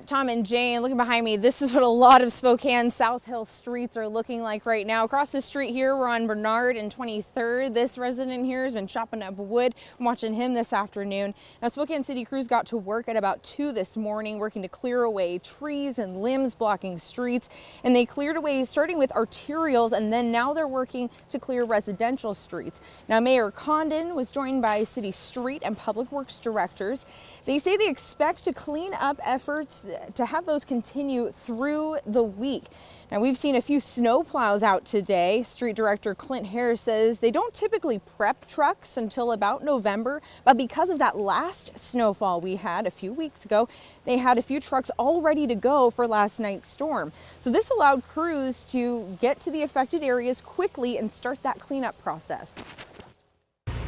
Tom and Jane, looking behind me, this is what a lot of Spokane South Hill streets are looking like right now. Across the street here, we're on Bernard and 23rd. This resident here has been chopping up wood. I'm watching him this afternoon. Now, Spokane City crews got to work at about 2 this morning, working to clear away trees and limbs blocking streets. And they cleared away starting with arterials, and then now they're working to clear residential streets. Now, Mayor Condon was joined by city street and public works directors. They say they expect to clean up efforts to have those continue through the week. Now, we've seen a few snow plows out today. Street Director Clint Harris says they don't typically prep trucks until about November, but because of that last snowfall we had a few weeks ago, they had a few trucks all ready to go for last night's storm. So this allowed crews to get to the affected areas quickly and start that cleanup process.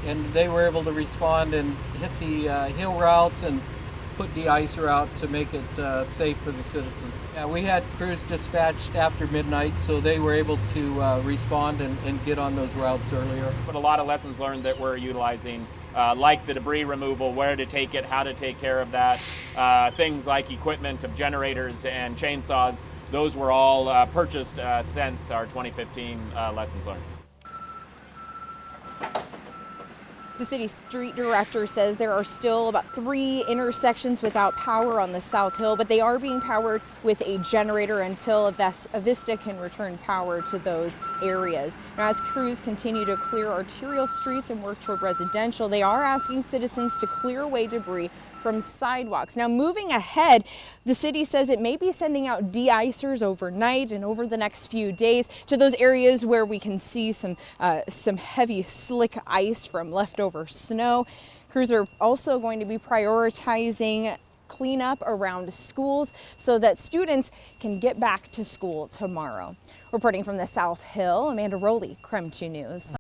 And they were able to respond and hit the hill routes and put de-icer out to make it safe for the citizens. We had crews dispatched after midnight, so they were able to respond and get on those routes earlier. But a lot of lessons learned that we're utilizing, like the debris removal, where to take it, how to take care of that, things like equipment of generators and chainsaws. Those were all purchased since our 2015 lessons learned. The city street director says there are still about 3 intersections without power on the South Hill, but they are being powered with a generator until Avista can return power to those areas. Now, as crews continue to clear arterial streets and work toward residential, they are asking citizens to clear away debris from sidewalks. Now, moving ahead, the city says it may be sending out de-icers overnight and over the next few days to those areas where we can see some heavy slick ice from leftover snow. Crews are also going to be prioritizing cleanup around schools so that students can get back to school tomorrow. Reporting from the South Hill, Amanda Rowley, KREM 2 News.